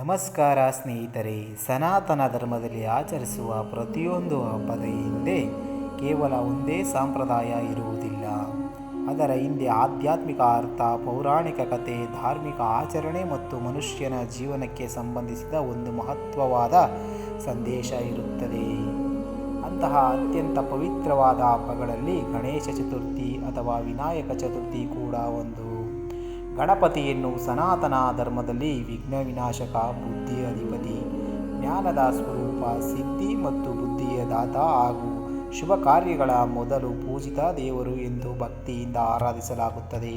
ನಮಸ್ಕಾರ ಸ್ನೇಹಿತರೆ. ಸನಾತನ ಧರ್ಮದಲ್ಲಿ ಆಚರಿಸುವ ಪ್ರತಿಯೊಂದು ಹಬ್ಬದ ಹಿಂದೆ ಕೇವಲ ಒಂದೇ ಸಂಪ್ರದಾಯ ಇರುವುದಿಲ್ಲ. ಅದರ ಹಿಂದೆ ಆಧ್ಯಾತ್ಮಿಕ ಅರ್ಥ, ಪೌರಾಣಿಕ ಕಥೆ, ಧಾರ್ಮಿಕ ಆಚರಣೆ ಮತ್ತು ಮನುಷ್ಯನ ಜೀವನಕ್ಕೆ ಸಂಬಂಧಿಸಿದ ಒಂದು ಮಹತ್ವವಾದ ಸಂದೇಶ ಇರುತ್ತದೆ. ಅಂತಹ ಅತ್ಯಂತ ಪವಿತ್ರವಾದ ಹಬ್ಬಗಳಲ್ಲಿ ಗಣೇಶ ಚತುರ್ಥಿ ಅಥವಾ ವಿನಾಯಕ ಚತುರ್ಥಿ ಕೂಡ ಒಂದು. ಗಣಪತಿಯನ್ನು ಸನಾತನ ಧರ್ಮದಲ್ಲಿ ವಿಘ್ನ ವಿನಾಶಕ, ಬುದ್ಧಿಯ ಅಧಿಪತಿ, ಜ್ಞಾನದ ಸ್ವರೂಪ, ಸಿದ್ಧಿ ಮತ್ತು ಬುದ್ಧಿಯ ದಾತ ಹಾಗೂ ಶುಭ ಕಾರ್ಯಗಳ ಮೊದಲು ಪೂಜಿತ ದೇವರು ಎಂದು ಭಕ್ತಿಯಿಂದ ಆರಾಧಿಸಲಾಗುತ್ತದೆ.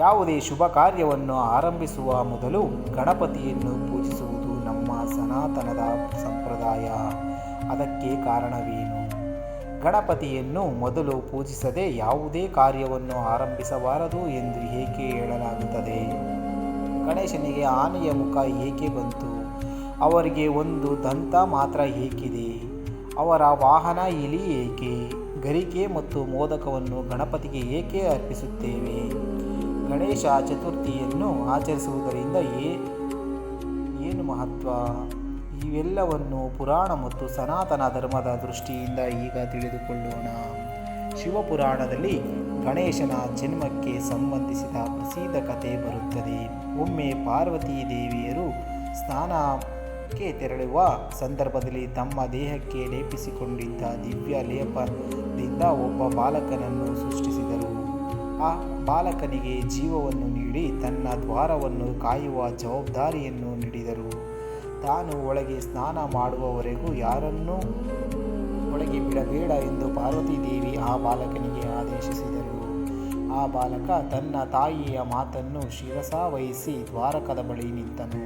ಯಾವುದೇ ಶುಭ ಕಾರ್ಯವನ್ನು ಆರಂಭಿಸುವ ಮೊದಲು ಗಣಪತಿಯನ್ನು ಪೂಜಿಸುವುದು ನಮ್ಮ ಸನಾತನದ ಸಂಪ್ರದಾಯ. ಅದಕ್ಕೆ ಕಾರಣವೇನು? ಗಣಪತಿಯನ್ನು ಮೊದಲು ಪೂಜಿಸದೆ ಯಾವುದೇ ಕಾರ್ಯವನ್ನು ಆರಂಭಿಸಬಾರದು ಎಂದು ಏಕೆ ಹೇಳಲಾಗುತ್ತದೆ? ಗಣೇಶನಿಗೆ ಆನೆಯ ಮುಖ ಏಕೆ ಬಂತು? ಅವರಿಗೆ ಒಂದು ದಂತ ಮಾತ್ರ ಏಕಿದೆ? ಅವರ ವಾಹನ ಇಲಿ ಏಕೆ? ಗರಿಕೆ ಮತ್ತು ಮೋದಕವನ್ನು ಗಣಪತಿಗೆ ಏಕೆ ಅರ್ಪಿಸುತ್ತೇವೆ? ಗಣೇಶ ಚತುರ್ಥಿಯನ್ನು ಆಚರಿಸುವುದರಿಂದ ಏನು ಮಹತ್ವ? ಇವೆಲ್ಲವನ್ನು ಪುರಾಣ ಮತ್ತು ಸನಾತನ ಧರ್ಮದ ದೃಷ್ಟಿಯಿಂದ ಈಗ ತಿಳಿದುಕೊಳ್ಳೋಣ. ಶಿವಪುರಾಣದಲ್ಲಿ ಗಣೇಶನ ಜನ್ಮಕ್ಕೆ ಸಂಬಂಧಿಸಿದ ಪ್ರಸಿದ್ಧ ಕಥೆ ಬರುತ್ತದೆ. ಒಮ್ಮೆ ಪಾರ್ವತೀ ದೇವಿಯರು ಸ್ನಾನಕ್ಕೆ ತೆರಳುವ ಸಂದರ್ಭದಲ್ಲಿ ತಮ್ಮ ದೇಹಕ್ಕೆ ಲೇಪಿಸಿಕೊಂಡಿದ್ದ ದಿವ್ಯ ಲೇಪದಿಂದ ಒಬ್ಬ ಬಾಲಕನನ್ನು ಸೃಷ್ಟಿಸಿದರು. ಆ ಬಾಲಕನಿಗೆ ಜೀವವನ್ನು ನೀಡಿ ತನ್ನ ದ್ವಾರವನ್ನು ಕಾಯುವ ಜವಾಬ್ದಾರಿಯನ್ನು ನೀಡಿದರು. ತಾನು ಒಳಗೆ ಸ್ನಾನ ಮಾಡುವವರೆಗೂ ಯಾರನ್ನೂ ಒಳಗೆ ಬಿಡಬೇಡ ಎಂದು ಪಾರ್ವತೀ ದೇವಿ ಆ ಬಾಲಕನಿಗೆ ಆದೇಶಿಸಿದರು. ಆ ಬಾಲಕ ತನ್ನ ತಾಯಿಯ ಮಾತನ್ನು ಶಿರಸಾವಹಿಸಿ ದ್ವಾರಕದ ಬಳಿ ನಿಂತನು.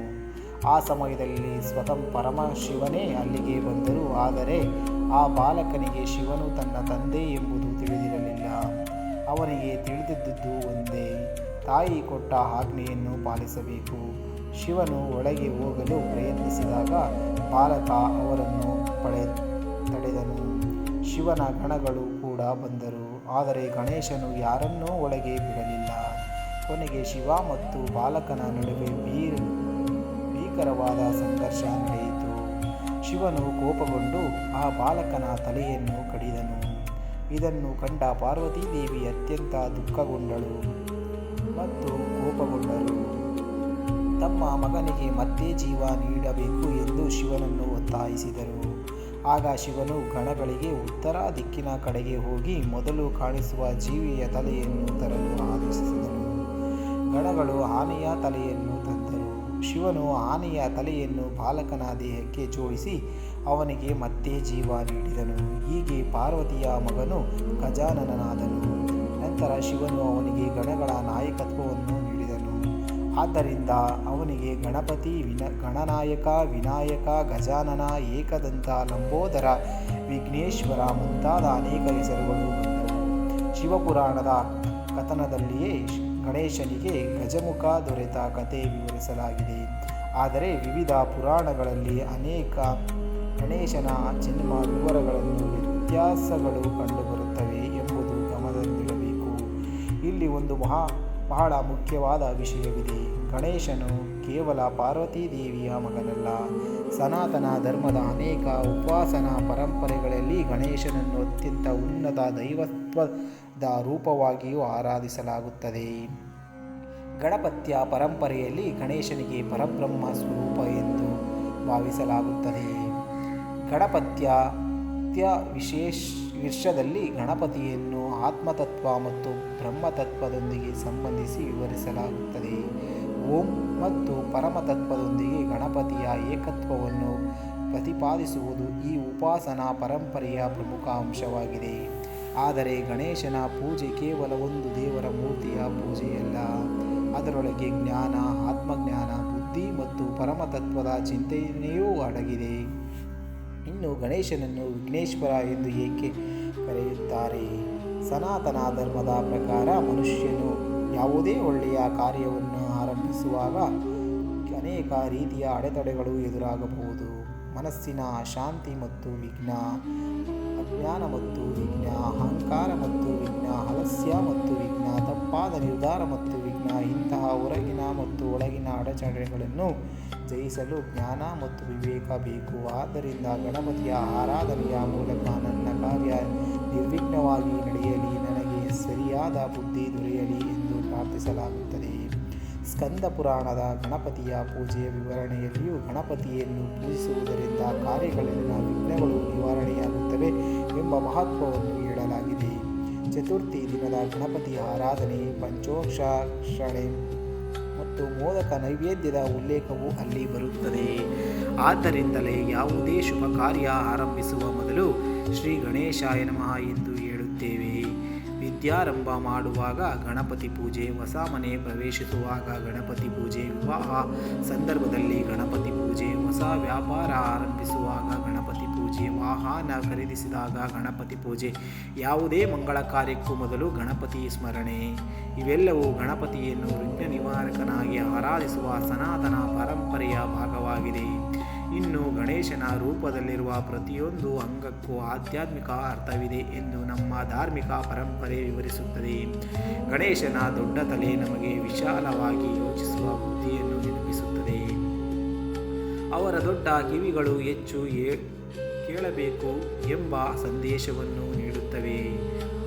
ಆ ಸಮಯದಲ್ಲಿ ಸ್ವತಃ ಪರಮಶಿವನೇ ಅಲ್ಲಿಗೆ ಬಂದರು. ಆದರೆ ಆ ಬಾಲಕನಿಗೆ ಶಿವನು ತನ್ನ ತಂದೆ ಎಂಬುದು ತಿಳಿದಿರಲಿಲ್ಲ. ಅವನಿಗೆ ತಿಳಿದಿದ್ದುದು ಒಂದೇ, ತಾಯಿ ಕೊಟ್ಟ ಆಜ್ಞೆಯನ್ನು ಪಾಲಿಸಬೇಕು. ಶಿವನು ಒಳಗೆ ಹೋಗಲು ಪ್ರಯತ್ನಿಸಿದಾಗ ಬಾಲಕ ಅವರನ್ನು ತಡೆದನು. ಶಿವನ ಗಣಗಳು ಕೂಡ ಬಂದರು, ಆದರೆ ಗಣೇಶನು ಯಾರನ್ನೂ ಒಳಗೆ ಬಿಡಲಿಲ್ಲ. ಕೊನೆಗೆ ಶಿವ ಮತ್ತು ಬಾಲಕನ ನಡುವೆ ಭೀಕರವಾದ ಸಂಘರ್ಷ ನಡೆಯಿತು. ಶಿವನು ಕೋಪಗೊಂಡು ಆ ಬಾಲಕನ ತಲೆಯನ್ನು ಕಡಿದನು. ಇದನ್ನು ಕಂಡ ಪಾರ್ವತೀ ದೇವಿ ಅತ್ಯಂತ ದುಃಖಗೊಂಡಳು ಮತ್ತು ಕೋಪಗೊಂಡರು. ತಮ್ಮ ಮಗನಿಗೆ ಮತ್ತೆ ಜೀವ ನೀಡಬೇಕು ಎಂದು ಶಿವನನ್ನು ಒತ್ತಾಯಿಸಿದರು. ಆಗ ಶಿವನು ಗಣಗಳಿಗೆ ಉತ್ತರ ದಿಕ್ಕಿನ ಕಡೆಗೆ ಹೋಗಿ ಮೊದಲು ಕಾಣಿಸುವ ಜೀವಿಯ ತಲೆಯನ್ನು ತರಲು ಆದೇಶಿಸಿದನು. ಗಣಗಳು ಆನೆಯ ತಲೆಯನ್ನು ತಂದರು. ಶಿವನು ಆನೆಯ ತಲೆಯನ್ನು ಬಾಲಕನ ದೇಹಕ್ಕೆ ಜೋಡಿಸಿ ಅವನಿಗೆ ಮತ್ತೆ ಜೀವ ನೀಡಿದನು. ಹೀಗೆ ಪಾರ್ವತಿಯ ಮಗನು ಗಜಾನನನಾದನು. ನಂತರ ಶಿವನು ಅವನಿಗೆ ಗಣಗಳ ನಾಯಕತ್ವವನ್ನು ನೀಡಿದನು. ಆದ್ದರಿಂದ ಅವನಿಗೆ ಗಣಪತಿ, ಗಣನಾಯಕ, ವಿನಾಯಕ, ಗಜಾನನ, ಏಕದಂತ, ಲಂಬೋದರ, ವಿಘ್ನೇಶ್ವರ ಮುಂತಾದ ಅನೇಕ ಹೆಸರುಗಳು ಬಂದವು. ಶಿವಪುರಾಣದ ಕಥನದಲ್ಲಿಯೇ ಗಣೇಶನಿಗೆ ಗಜಮುಖ ದೊರೆತ ಕಥೆ ವಿವರಿಸಲಾಗಿದೆ. ಆದರೆ ವಿವಿಧ ಪುರಾಣಗಳಲ್ಲಿ ಅನೇಕ ಗಣೇಶನ ಜನ್ಮ ವಿವರಗಳನ್ನು ವ್ಯತ್ಯಾಸಗಳು ಕಂಡುಬರುತ್ತವೆ ಎಂಬುದು ಗಮನದಲ್ಲಿಡಬೇಕು. ಇಲ್ಲಿ ಒಂದು ಬಹಳ ಮುಖ್ಯವಾದ ವಿಷಯವಿದೆ. ಗಣೇಶನು ಕೇವಲ ಪಾರ್ವತೀ ದೇವಿಯ ಮಗನಲ್ಲ. ಸನಾತನ ಧರ್ಮದ ಅನೇಕ ಉಪಾಸನಾ ಪರಂಪರೆಗಳಲ್ಲಿ ಗಣೇಶನನ್ನು ಅತ್ಯಂತ ಉನ್ನತ ದೈವತ್ವದ ರೂಪವಾಗಿಯೂ ಆರಾಧಿಸಲಾಗುತ್ತದೆ. ಗಣಪತ್ಯ ಪರಂಪರೆಯಲ್ಲಿ ಗಣೇಶನಿಗೆ ಪರಬ್ರಹ್ಮ ಸ್ವರೂಪ ಎಂದು ಭಾವಿಸಲಾಗುತ್ತದೆ. ಗಣಪತ್ಯ ವಿಷಯದಲ್ಲಿ ಗಣಪತಿಯನ್ನು ಆತ್ಮತತ್ವ ಮತ್ತು ಬ್ರಹ್ಮತತ್ವದೊಂದಿಗೆ ಸಂಬಂಧಿಸಿ ವಿವರಿಸಲಾಗುತ್ತದೆ. ಓಂ ಮತ್ತು ಪರಮತತ್ವದೊಂದಿಗೆ ಗಣಪತಿಯ ಏಕತ್ವವನ್ನು ಪ್ರತಿಪಾದಿಸುವುದು ಈ ಉಪಾಸನಾ ಪರಂಪರೆಯ ಪ್ರಮುಖ ಅಂಶವಾಗಿದೆ. ಆದರೆ ಗಣೇಶನ ಪೂಜೆ ಕೇವಲ ಒಂದು ದೇವರ ಮೂರ್ತಿಯ ಪೂಜೆಯಲ್ಲ. ಅದರೊಳಗೆ ಜ್ಞಾನ, ಆತ್ಮಜ್ಞಾನ, ಬುದ್ಧಿ ಮತ್ತು ಪರಮತತ್ವದ ಚಿಂತನೆಯೂ ಅಡಗಿದೆ. ಇನ್ನು ಗಣೇಶನನ್ನು ವಿಘ್ನೇಶ್ವರ ಎಂದು ಏಕೆ ಕರೆಯುತ್ತಾರೆ? ಸನಾತನ ಧರ್ಮದ ಪ್ರಕಾರ ಮನುಷ್ಯನು ಯಾವುದೇ ಒಳ್ಳೆಯ ಕಾರ್ಯವನ್ನು ಆರಂಭಿಸುವಾಗ ಅನೇಕ ರೀತಿಯ ಅಡೆತಡೆಗಳು ಎದುರಾಗಬಹುದು. ಮನಸ್ಸಿನ ಅಶಾಂತಿ ಮತ್ತು ವಿಘ್ನ, ಅಜ್ಞಾನ ಮತ್ತು ವಿಘ್ನ, ಅಹಂಕಾರ ಮತ್ತು ವಿಘ್ನ, ಆಲಸ್ಯ ಮತ್ತು ವಿಘ್ನ, ತಪ್ಪಾದ ನಿರ್ಧಾರ ಮತ್ತು ವಿಘ್ನ, ಇಂತಹ ಹೊರಗಿನ ಮತ್ತು ಒಳಗಿನ ಅಡಚಣೆಗಳನ್ನು ಜಯಿಸಲು ಜ್ಞಾನ ಮತ್ತು ವಿವೇಕ ಬೇಕು. ಆದ್ದರಿಂದ ಗಣಪತಿಯ ಆರಾಧನೆಯ ಮೂಲಕ ನನ್ನ ಕಾರ್ಯ ನಿರ್ವಿಘ್ನವಾಗಿ ನಡೆಯಲಿ, ನನಗೆ ಸರಿಯಾದ ಬುದ್ಧಿ ದೊರೆಯಲಿ ಎಂದು ಪ್ರಾರ್ಥಿಸಲಾಗುತ್ತದೆ. ಸ್ಕಂದ ಪುರಾಣದ ಗಣಪತಿಯ ಪೂಜೆಯ ವಿವರಣೆಯಲ್ಲಿಯೂ ಗಣಪತಿಯನ್ನು ಪೂಜಿಸುವುದರಿಂದ ಕಾರ್ಯಗಳಲ್ಲಿನ ವಿಘ್ನಗಳು ನಿವಾರಣೆಯಾಗುತ್ತವೆ ಎಂಬ ಮಹತ್ವವನ್ನು ಹೇಳಲಾಗಿದೆ. ಚತುರ್ಥಿ ದಿನದ ಗಣಪತಿಯ ಆರಾಧನೆ, ಪಂಚೋಕ್ಷಾಕ್ಷಣೆ ಮತ್ತು ಮೋದಕ ನೈವೇದ್ಯದ ಉಲ್ಲೇಖವು ಅಲ್ಲಿ ಬರುತ್ತದೆ. ಆದ್ದರಿಂದಲೇ ಯಾವುದೇ ಶುಭ ಕಾರ್ಯ ಆರಂಭಿಸುವ ಮೊದಲು ಶ್ರೀ ಗಣೇಶಾಯ ನಮಃ ಎಂದು ಹೇಳುತ್ತೇವೆ. ವಿದ್ಯಾರಂಭ ಮಾಡುವಾಗ ಗಣಪತಿ ಪೂಜೆ, ಹೊಸ ಮನೆ ಪ್ರವೇಶಿಸುವಾಗ ಗಣಪತಿ ಪೂಜೆ, ವಿವಾಹ ಸಂದರ್ಭದಲ್ಲಿ ಗಣಪತಿ ಪೂಜೆ, ಹೊಸ ವ್ಯಾಪಾರ ಆರಂಭಿಸುವಾಗ ಗಣಪತಿ ಪೂಜೆ, ವಾಹನ ಖರೀದಿಸಿದಾಗ ಗಣಪತಿ ಪೂಜೆ, ಯಾವುದೇ ಮಂಗಳ ಕಾರ್ಯಕ್ಕೂ ಮೊದಲು ಗಣಪತಿ ಸ್ಮರಣೆ. ಇವೆಲ್ಲವೂ ಗಣಪತಿಯನ್ನು ವಿಘ್ನ ನಿವಾರಕನಾಗಿ ಆರಾಧಿಸುವ ಸನಾತನ ಪರಂಪರೆಯ ಭಾಗವಾಗಿದೆ. ಇನ್ನು ಗಣೇಶನ ರೂಪದಲ್ಲಿರುವ ಪ್ರತಿಯೊಂದು ಅಂಗಕ್ಕೂ ಆಧ್ಯಾತ್ಮಿಕ ಅರ್ಥವಿದೆ ಎಂದು ನಮ್ಮ ಧಾರ್ಮಿಕ ಪರಂಪರೆ ವಿವರಿಸುತ್ತದೆ. ಗಣೇಶನ ದೊಡ್ಡ ತಲೆ ನಮಗೆ ವಿಶಾಲವಾಗಿ ಯೋಚಿಸುವ ಬುದ್ಧಿಯನ್ನು ನೆನಪಿಸುತ್ತದೆ. ಅವರ ದೊಡ್ಡ ಕಿವಿಗಳು ಹೆಚ್ಚು ಕೇಳಬೇಕು ಎಂಬ ಸಂದೇಶವನ್ನು ನೀಡುತ್ತವೆ.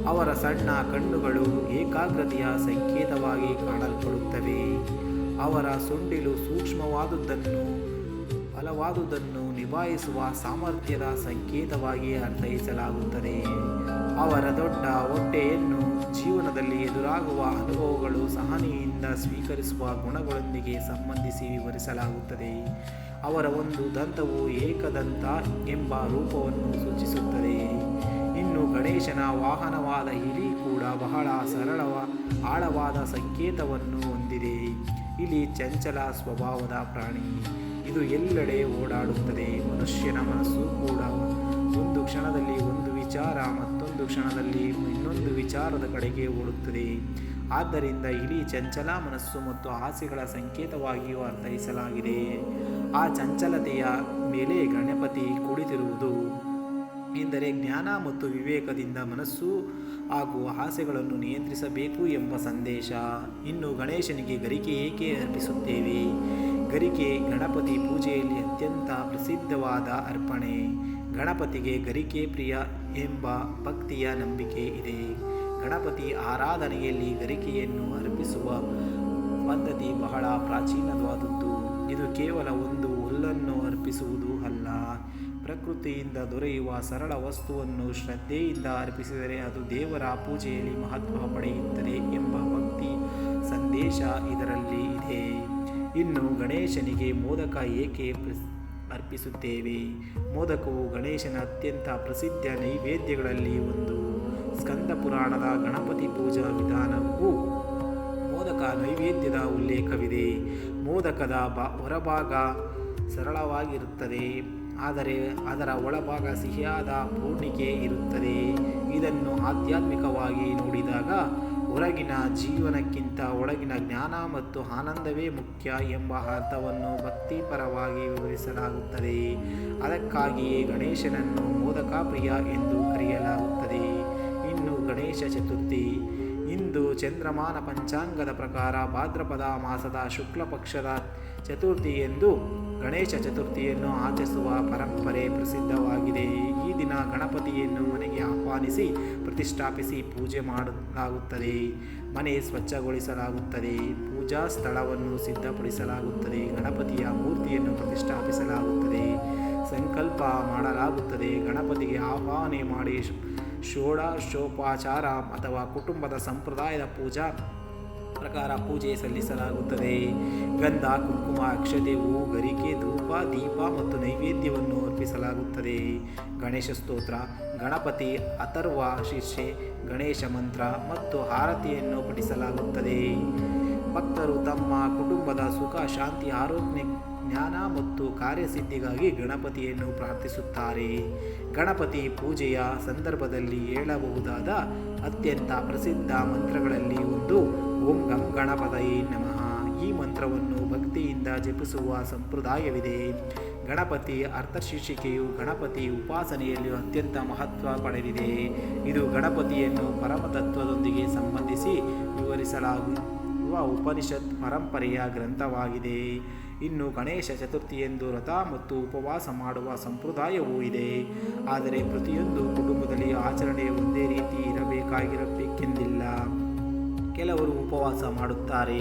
ಅವರ ಸಣ್ಣ ಕಣ್ಣುಗಳು ಏಕಾಗ್ರತೆಯ ಸಂಕೇತವಾಗಿ ಕಾಣಲ್ಪಡುತ್ತವೆ. ಅವರ ಸೊಂಡಿಲು ಸೂಕ್ಷ್ಮವಾದುದನ್ನು ಬಲವಾದುದನ್ನು ನಿಭಾಯಿಸುವ ಸಾಮರ್ಥ್ಯದ ಸಂಕೇತವಾಗಿ ಅರ್ಥೈಸಲಾಗುತ್ತದೆ. ಅವರ ದೊಡ್ಡ ಹೊಟ್ಟೆಯನ್ನು ಜೀವನದಲ್ಲಿ ಎದುರಾಗುವ ಅನುಭವಗಳು ಸಹನೆಯಿಂದ ಸ್ವೀಕರಿಸುವ ಗುಣಗಳೊಂದಿಗೆ ಸಂಬಂಧಿಸಿ ವಿವರಿಸಲಾಗುತ್ತದೆ. ಅವರ ಒಂದು ದಂತವು ಏಕದಂತ ಎಂಬ ರೂಪವನ್ನು ಸೂಚಿಸುತ್ತದೆ. ಇನ್ನು ಗಣೇಶನ ವಾಹನವಾದ ಇಲಿ ಕೂಡ ಬಹಳ ಆಳವಾದ ಸಂಕೇತವನ್ನು ಹೊಂದಿದೆ. ಇಲಿ ಚಂಚಲ ಸ್ವಭಾವದ ಪ್ರಾಣಿ. ಇದು ಎಲ್ಲೆಡೆ ಓಡಾಡುತ್ತದೆ. ಮನುಷ್ಯನ ಮನಸ್ಸು ಕೂಡ ಒಂದು ಕ್ಷಣದಲ್ಲಿ ಒಂದು ವಿಚಾರ ಮತ್ತೊಂದು ಕ್ಷಣದಲ್ಲಿ ಇನ್ನೊಂದು ವಿಚಾರದ ಕಡೆಗೆ ಓಡುತ್ತದೆ. ಆದ್ದರಿಂದ ಇಲಿ ಚಂಚಲ ಮನಸ್ಸು ಮತ್ತು ಆಸೆಗಳ ಸಂಕೇತವಾಗಿಯೂ ಅರ್ಥೈಸಲಾಗಿದೆ. ಆ ಚಂಚಲತೆಯ ಮೇಲೆ ಗಣಪತಿ ಕುಳಿತಿರುವುದು ಎಂದರೆ ಜ್ಞಾನ ಮತ್ತು ವಿವೇಕದಿಂದ ಮನಸ್ಸು ಹಾಗೂ ಆಸೆಗಳನ್ನು ನಿಯಂತ್ರಿಸಬೇಕು ಎಂಬ ಸಂದೇಶ. ಇನ್ನು ಗಣೇಶನಿಗೆ ಗರಿಕೆ ಏಕೆ ಅರ್ಪಿಸುತ್ತೇವೆ? ಗರಿಕೆ ಗಣಪತಿ ಪೂಜೆಯಲ್ಲಿ ಅತ್ಯಂತ ಪ್ರಸಿದ್ಧವಾದ ಅರ್ಪಣೆ. ಗಣಪತಿಗೆ ಗರಿಕೆ ಪ್ರಿಯ ಎಂಬ ಭಕ್ತಿಯ ನಂಬಿಕೆ ಇದೆ. ಗಣಪತಿ ಆರಾಧನೆಯಲ್ಲಿ ಗರಿಕೆಯನ್ನು ಅರ್ಪಿಸುವ ಪದ್ಧತಿ ಬಹಳ ಪ್ರಾಚೀನವಾದದ್ದು. ಇದು ಕೇವಲ ಒಂದು ಹುಲ್ಲನ್ನು ಅರ್ಪಿಸುವುದು ಅಲ್ಲ, ಪ್ರಕೃತಿಯಿಂದ ದೊರೆಯುವ ಸರಳ ವಸ್ತುವನ್ನು ಶ್ರದ್ಧೆಯಿಂದ ಅರ್ಪಿಸಿದರೆ ಅದು ದೇವರ ಪೂಜೆಯಲ್ಲಿ ಮಹತ್ವ ಪಡೆಯುತ್ತದೆ ಎಂಬ ಭಕ್ತಿ ಸಂದೇಶ ಇದರಲ್ಲಿ ಇದೆ. ಇನ್ನು ಗಣೇಶನಿಗೆ ಮೋದಕ ಏಕೆ ಅರ್ಪಿಸುತ್ತೇವೆ? ಮೋದಕವು ಗಣೇಶನ ಅತ್ಯಂತ ಪ್ರಸಿದ್ಧ ನೈವೇದ್ಯಗಳಲ್ಲಿ ಒಂದು. ಸ್ಕಂದ ಪುರಾಣದ ಗಣಪತಿ ಪೂಜಾ ವಿಧಾನಕ್ಕೂ ಮೋದಕ ನೈವೇದ್ಯದ ಉಲ್ಲೇಖವಿದೆ. ಮೋದಕದ ಹೊರಭಾಗ ಸರಳವಾಗಿರುತ್ತದೆ, ಆದರೆ ಅದರ ಒಳಭಾಗ ಸಿಹಿಯಾದ ಪೂರ್ಣಿಕೆ ಇರುತ್ತದೆ. ಇದನ್ನು ಆಧ್ಯಾತ್ಮಿಕವಾಗಿ ನೋಡಿದಾಗ ಹೊರಗಿನ ಜೀವನಕ್ಕಿಂತ ಒಳಗಿನ ಜ್ಞಾನ ಮತ್ತು ಆನಂದವೇ ಮುಖ್ಯ ಎಂಬ ಅರ್ಥವನ್ನು ಭಕ್ತಿಪರವಾಗಿ ವಿವರಿಸಲಾಗುತ್ತದೆ. ಅದಕ್ಕಾಗಿಯೇ ಗಣೇಶನನ್ನು ಮೋದಕ ಪ್ರಿಯ ಎಂದು ಕರೆಯಲಾಗುತ್ತದೆ. ಇನ್ನು ಗಣೇಶ ಚತುರ್ಥಿ. ಇಂದು ಚಂದ್ರಮಾನ ಪಂಚಾಂಗದ ಪ್ರಕಾರ ಭಾದ್ರಪದ ಮಾಸದ ಶುಕ್ಲ ಪಕ್ಷದ ಚತುರ್ಥಿ ಎಂದು ಗಣೇಶ ಚತುರ್ಥಿಯನ್ನು ಆಚರಿಸುವ ಪರಂಪರೆ ಪ್ರಸಿದ್ಧವಾಗಿದೆ. ಈ ದಿನ ಗಣಪತಿಯನ್ನು ಮನೆಗೆ ಆಹ್ವಾನಿಸಿ ಪ್ರತಿಷ್ಠಾಪಿಸಿ ಪೂಜೆ ಮಾಡಲಾಗುತ್ತದೆ. ಮನೆ ಸ್ವಚ್ಛಗೊಳಿಸಲಾಗುತ್ತದೆ. ಪೂಜಾ ಸ್ಥಳವನ್ನು ಸಿದ್ಧಪಡಿಸಲಾಗುತ್ತದೆ. ಗಣಪತಿಯ ಮೂರ್ತಿಯನ್ನು ಪ್ರತಿಷ್ಠಾಪಿಸಲಾಗುತ್ತದೆ. ಸಂಕಲ್ಪ ಮಾಡಲಾಗುತ್ತದೆ. ಗಣಪತಿಗೆ ಆಹ್ವಾನ ಮಾಡಿ ಷೋಡಶೋಪಚಾರ ಅಥವಾ ಕುಟುಂಬದ ಸಂಪ್ರದಾಯದ ಪೂಜಾ ಪ್ರಕಾರ ಪೂಜೆ ಸಲ್ಲಿಸಲಾಗುತ್ತದೆ. ಗಂಧ, ಕುಂಕುಮ, ಅಕ್ಷತೆ, ಹೂ, ಗರಿಕೆ, ಧೂಪ, ದೀಪ ಮತ್ತು ನೈವೇದ್ಯವನ್ನು ಅರ್ಪಿಸಲಾಗುತ್ತದೆ. ಗಣೇಶ ಸ್ತೋತ್ರ, ಗಣಪತಿ ಅಥರ್ವ ಶೀರ್ಷೆ, ಗಣೇಶ ಮಂತ್ರ ಮತ್ತು ಆರತಿಯನ್ನು ಪಠಿಸಲಾಗುತ್ತದೆ. ಭಕ್ತರು ತಮ್ಮ ಕುಟುಂಬದ ಸುಖ, ಶಾಂತಿ, ಆರೋಗ್ಯ, ಜ್ಞಾನ ಮತ್ತು ಕಾರ್ಯಸಿದ್ಧಿಗಾಗಿ ಗಣಪತಿಯನ್ನು ಪ್ರಾರ್ಥಿಸುತ್ತಾರೆ. ಗಣಪತಿ ಪೂಜೆಯ ಸಂದರ್ಭದಲ್ಲಿ ಹೇಳಬಹುದಾದ ಅತ್ಯಂತ ಪ್ರಸಿದ್ಧ ಮಂತ್ರಗಳಲ್ಲಿ ಒಂದು ಓಂ ಗಂ ಗಣಪತಯೇ ನಮಃ. ಈ ಮಂತ್ರವನ್ನು ಭಕ್ತಿಯಿಂದ ಜಪಿಸುವ ಸಂಪ್ರದಾಯವಿದೆ. ಗಣಪತಿ ಅರ್ಥಶೀರ್ಷಿಕೆಯು ಗಣಪತಿ ಉಪಾಸನೆಯಲ್ಲಿ ಅತ್ಯಂತ ಮಹತ್ವ ಪಡೆದಿದೆ. ಇದು ಗಣಪತಿಯನ್ನು ಪರಮತತ್ವದೊಂದಿಗೆ ಸಂಬಂಧಿಸಿ ವಿವರಿಸಲಾಗುವ ಉಪನಿಷತ್ ಪರಂಪರೆಯ ಗ್ರಂಥವಾಗಿದೆ. ಇನ್ನು ಗಣೇಶ ಚತುರ್ಥಿಯಂದು ವ್ರತ ಮತ್ತು ಉಪವಾಸ ಮಾಡುವ ಸಂಪ್ರದಾಯವೂ ಇದೆ. ಆದರೆ ಪ್ರತಿಯೊಂದು ಕುಟುಂಬದಲ್ಲಿ ಆಚರಣೆ ಒಂದೇ ರೀತಿ ಇರಬೇಕೆಂದಿಲ್ಲ. ಕೆಲವರು ಉಪವಾಸ ಮಾಡುತ್ತಾರೆ,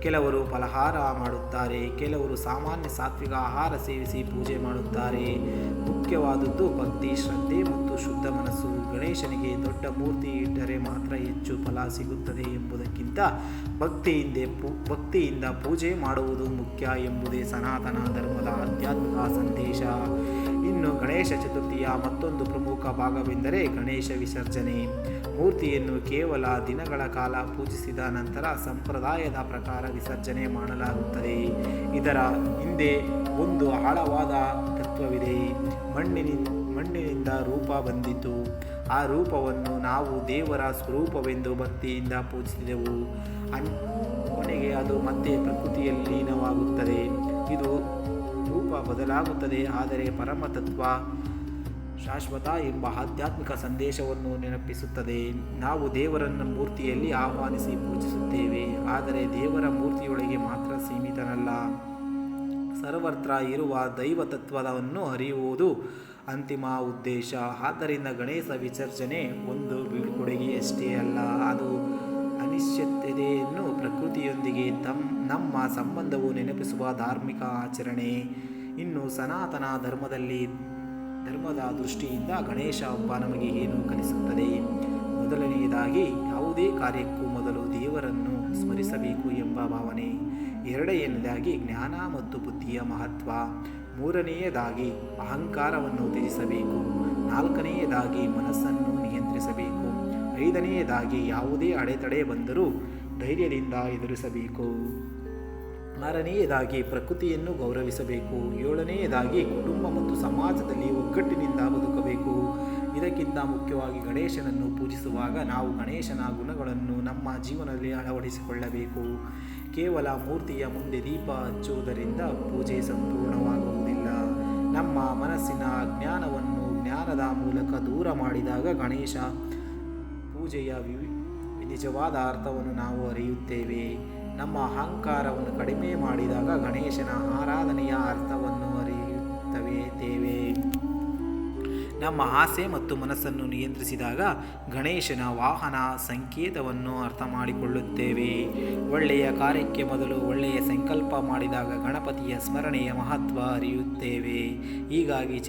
ಕೆಲವರು ಫಲಹಾರ ಮಾಡುತ್ತಾರೆ, ಕೆಲವರು ಸಾಮಾನ್ಯ ಸಾತ್ವಿಕ ಆಹಾರ ಸೇವಿಸಿ ಪೂಜೆ ಮಾಡುತ್ತಾರೆ. ಮುಖ್ಯವಾದದ್ದು ಭಕ್ತಿ, ಶ್ರದ್ಧೆ ಮತ್ತು ಶುದ್ಧ ಮನಸ್ಸು. ಗಣೇಶನಿಗೆ ದೊಡ್ಡ ಮೂರ್ತಿ ಇಟ್ಟರೆ ಮಾತ್ರ ಹೆಚ್ಚು ಫಲ ಸಿಗುತ್ತದೆ ಎಂಬುದಕ್ಕಿಂತ ಭಕ್ತಿಯಿಂದ ಪೂಜೆ ಮಾಡುವುದು ಮುಖ್ಯ ಎಂಬುದೇ ಸನಾತನ ಧರ್ಮದ ಆಧ್ಯಾತ್ಮಿಕ ಸಂದೇಶ. ಇನ್ನು ಗಣೇಶ ಚತುರ್ಥಿಯ ಮತ್ತೊಂದು ಪ್ರಮುಖ ಭಾಗವೆಂದರೆ ಗಣೇಶ ವಿಸರ್ಜನೆ. ಮೂರ್ತಿಯನ್ನು ಕೇವಲ ದಿನಗಳ ಕಾಲ ಪೂಜಿಸಿದ ನಂತರ ಸಂಪ್ರದಾಯದ ಪ್ರಕಾರ ವಿಸರ್ಜನೆ ಮಾಡಲಾಗುತ್ತದೆ. ಇದರ ಹಿಂದೆ ಒಂದು ಆಳವಾದ ತತ್ವವಿದೆ. ಮಣ್ಣಿನಿಂದ ರೂಪ ಬಂದಿತು. ಆ ರೂಪವನ್ನು ನಾವು ದೇವರ ಸ್ವರೂಪವೆಂದು ಭಕ್ತಿಯಿಂದ ಪೂಜಿಸಿದೆವು. ಕೊನೆಗೆ ಅದು ಮತ್ತೆ ಪ್ರಕೃತಿಯಲ್ಲಿ ಲೀನವಾಗುತ್ತದೆ. ಇದು ರೂಪ ಬದಲಾಗುತ್ತದೆ, ಆದರೆ ಪರಮತತ್ವ ಶಾಶ್ವತ ಎಂಬ ಆಧ್ಯಾತ್ಮಿಕ ಸಂದೇಶವನ್ನು ನೆನಪಿಸುತ್ತದೆ. ನಾವು ದೇವರನ್ನು ಮೂರ್ತಿಯಲ್ಲಿ ಆಹ್ವಾನಿಸಿ ಪೂಜಿಸುತ್ತೇವೆ, ಆದರೆ ದೇವರ ಮೂರ್ತಿಯೊಳಗೆ ಮಾತ್ರ ಸೀಮಿತನಲ್ಲ. ಸರ್ವತ್ರ ಇರುವ ದೈವತತ್ವವನ್ನು ಅರಿಯುವುದು ಅಂತಿಮ ಉದ್ದೇಶ. ಆದ್ದರಿಂದ ಗಣೇಶ ವಿಸರ್ಜನೆ ಒಂದು ಬೀಳ್ಕೊಡುಗೆಯಷ್ಟೇ ಅಲ್ಲ, ಅದು ಅನಿಶ್ಚಿತತೆಯನ್ನು ಪ್ರಕೃತಿಯೊಂದಿಗೆ ನಮ್ಮ ಸಂಬಂಧವು ನೆನಪಿಸುವ ಧಾರ್ಮಿಕ ಆಚರಣೆ. ಇನ್ನು ಸನಾತನ ಧರ್ಮದ ದೃಷ್ಟಿಯಿಂದ ಗಣೇಶ ಹಬ್ಬ ನಮಗೆ ಏನು ಕಲಿಸುತ್ತದೆ? ಮೊದಲನೆಯದಾಗಿ, ಯಾವುದೇ ಕಾರ್ಯಕ್ಕೂ ಮೊದಲು ದೇವರನ್ನು ಸ್ಮರಿಸಬೇಕು ಎಂಬ ಭಾವನೆ. ಎರಡನೆಯದಾಗಿ, ಜ್ಞಾನ ಮತ್ತು ಬುದ್ಧಿಯ ಮಹತ್ವ. ಮೂರನೆಯದಾಗಿ, ಅಹಂಕಾರವನ್ನು ತ್ಯಜಿಸಬೇಕು. ನಾಲ್ಕನೆಯದಾಗಿ, ಮನಸ್ಸನ್ನು ನಿಯಂತ್ರಿಸಬೇಕು. ಐದನೆಯದಾಗಿ, ಯಾವುದೇ ಅಡೆತಡೆ ಬಂದರೂ ಧೈರ್ಯದಿಂದ ಎದುರಿಸಬೇಕು. ಆರನೆಯದಾಗಿ, ಪ್ರಕೃತಿಯನ್ನು ಗೌರವಿಸಬೇಕು. ಏಳನೆಯದಾಗಿ, ಕುಟುಂಬ ಮತ್ತು ಸಮಾಜದಲ್ಲಿ ಒಗ್ಗಟ್ಟಿನಿಂದ ಬದುಕಬೇಕು. ಇದಕ್ಕಿಂತ ಮುಖ್ಯವಾಗಿ, ಗಣೇಶನನ್ನು ಪೂಜಿಸುವಾಗ ನಾವು ಗಣೇಶನ ಗುಣಗಳನ್ನು ನಮ್ಮ ಜೀವನದಲ್ಲಿ ಅಳವಡಿಸಿಕೊಳ್ಳಬೇಕು. ಕೇವಲ ಮೂರ್ತಿಯ ಮುಂದೆ ದೀಪ ಹಚ್ಚುವುದರಿಂದ ಪೂಜೆ ಸಂಪೂರ್ಣವಾಗುವುದಿಲ್ಲ. ನಮ್ಮ ಮನಸ್ಸಿನ ಅಜ್ಞಾನವನ್ನು ಜ್ಞಾನದ ಮೂಲಕ ದೂರ ಮಾಡಿದಾಗ ಗಣೇಶ ಪೂಜೆಯ ನಿಜವಾದ ಅರ್ಥವನ್ನು ನಾವು ಅರಿಯುತ್ತೇವೆ. ನಮ್ಮ ಅಹಂಕಾರವನ್ನು ಕಡಿಮೆ ಮಾಡಿದಾಗ ಗಣೇಶನ ಆರಾಧನೆಯ ಅರ್ಥವನ್ನು ಅರಿಯುತ್ತೇವೆ. ನಮ್ಮ ಆಸೆ ಮತ್ತು ಮನಸ್ಸನ್ನು ನಿಯಂತ್ರಿಸಿದಾಗ ಗಣೇಶನ ವಾಹನ ಸಂಕೇತವನ್ನು ಅರ್ಥ ಮಾಡಿಕೊಳ್ಳುತ್ತೇವೆ. ಒಳ್ಳೆಯ ಕಾರ್ಯಕ್ಕೆ ಮೊದಲು ಒಳ್ಳೆಯ ಸಂಕಲ್ಪ ಮಾಡಿದಾಗ ಗಣಪತಿಯ ಸ್ಮರಣೆಯ ಮಹತ್ವ ಅರಿಯುತ್ತೇವೆ. ಹೀಗಾಗಿ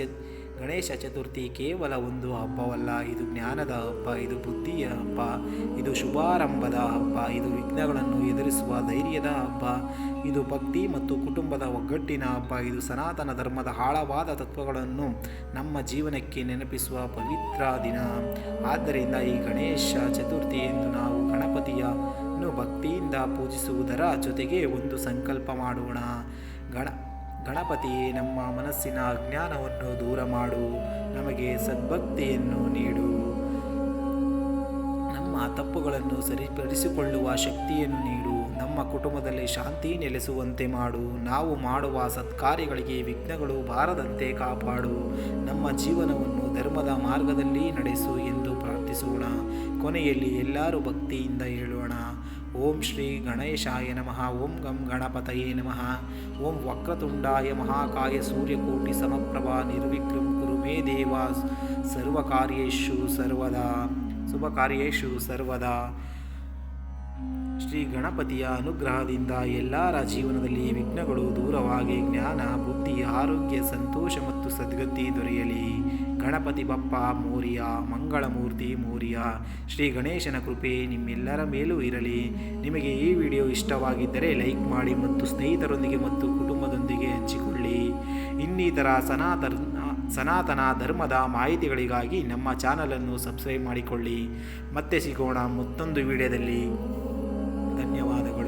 ಗಣೇಶ ಚತುರ್ಥಿ ಕೇವಲ ಒಂದು ಹಬ್ಬವಲ್ಲ, ಇದು ಜ್ಞಾನದ ಹಬ್ಬ, ಇದು ಬುದ್ಧಿಯ ಹಬ್ಬ, ಇದು ಶುಭಾರಂಭದ ಹಬ್ಬ, ಇದು ವಿಘ್ನಗಳನ್ನು ಎದುರಿಸುವ ಧೈರ್ಯದ ಹಬ್ಬ, ಇದು ಭಕ್ತಿ ಮತ್ತು ಕುಟುಂಬದ ಒಗ್ಗಟ್ಟಿನ ಹಬ್ಬ, ಇದು ಸನಾತನ ಧರ್ಮದ ಆಳವಾದ ತತ್ವಗಳನ್ನು ನಮ್ಮ ಜೀವನಕ್ಕೆ ನೆನಪಿಸುವ ಪವಿತ್ರ ದಿನ. ಆದ್ದರಿಂದ ಈ ಗಣೇಶ ಚತುರ್ಥಿಯಂದು ನಾವು ಗಣಪತಿಯನ್ನು ಭಕ್ತಿಯಿಂದ ಪೂಜಿಸುವುದರ ಜೊತೆಗೆ ಒಂದು ಸಂಕಲ್ಪ ಮಾಡೋಣ. ಗಣಪತಿಯೇ, ನಮ್ಮ ಮನಸ್ಸಿನ ಅಜ್ಞಾನವನ್ನು ದೂರ ಮಾಡು, ನಮಗೆ ಸದ್ಭಕ್ತಿಯನ್ನು ನೀಡು, ನಮ್ಮ ತಪ್ಪುಗಳನ್ನು ಸರಿಪಡಿಸಿಕೊಳ್ಳುವ ಶಕ್ತಿಯನ್ನು ನೀಡು, ನಮ್ಮ ಕುಟುಂಬದಲ್ಲಿ ಶಾಂತಿ ನೆಲೆಸುವಂತೆ ಮಾಡು, ನಾವು ಮಾಡುವ ಸತ್ಕಾರ್ಯಗಳಿಗೆ ವಿಘ್ನಗಳು ಬಾರದಂತೆ ಕಾಪಾಡು, ನಮ್ಮ ಜೀವನವನ್ನು ಧರ್ಮದ ಮಾರ್ಗದಲ್ಲಿ ನಡೆಸು ಎಂದು ಪ್ರಾರ್ಥಿಸೋಣ. ಕೊನೆಯಲ್ಲಿ ಎಲ್ಲರೂ ಭಕ್ತಿಯಿಂದ ಹೇಳೋಣ: ಓಂ ಶ್ರೀ ಗಣೇಶಾಯ ನಮಃ. ಓಂ ಗಂ ಗಣಪತಯೇ ನಮಃ. ಓಂ ವಕ್ರತುಂಡಾಯ ಮಹಾಕಾಯ ಸೂರ್ಯಕೋಟಿ ಸಮಪ್ರಭಾ ನಿರ್ವಿಘ್ನಂ ಕುರು ಮೇ ದೇವ ಸರ್ವಕಾರ್ಯೇಷು ಸರ್ವದಾ ಶುಭಕಾರ್ಯೇಷು ಸರ್ವದಾ. ಶ್ರೀ ಗಣಪತಿಯ ಅನುಗ್ರಹದಿಂದ ಎಲ್ಲರ ಜೀವನದಲ್ಲಿ ವಿಘ್ನಗಳು ದೂರವಾಗಿ ಜ್ಞಾನ, ಬುದ್ಧಿ, ಆರೋಗ್ಯ, ಸಂತೋಷ ಮತ್ತು ಸದ್ಗತಿ ದೊರೆಯಲಿ. ಗಣಪತಿ ಬಪ್ಪ ಮೋರಿಯ, ಮಂಗಳಮೂರ್ತಿ ಮೋರಿಯ. ಶ್ರೀ ಗಣೇಶನ ಕೃಪೆ ನಿಮ್ಮೆಲ್ಲರ ಮೇಲೂ ಇರಲಿ. ನಿಮಗೆ ಈ ವಿಡಿಯೋ ಇಷ್ಟವಾಗಿದ್ದರೆ ಲೈಕ್ ಮಾಡಿ ಮತ್ತು ಸ್ನೇಹಿತರೊಂದಿಗೆ ಮತ್ತು ಕುಟುಂಬದೊಂದಿಗೆ ಹಂಚಿಕೊಳ್ಳಿ. ಇನ್ನಿತರ ಸನಾತನ ಧರ್ಮದ ಮಾಹಿತಿಗಳಿಗಾಗಿ ನಮ್ಮ ಚಾನಲನ್ನು ಸಬ್ಸ್ಕ್ರೈಬ್ ಮಾಡಿಕೊಳ್ಳಿ. ಮತ್ತೆ ಸಿಗೋಣ ಮತ್ತೊಂದು ವಿಡಿಯೋದಲ್ಲಿ. ಧನ್ಯವಾದಗಳು.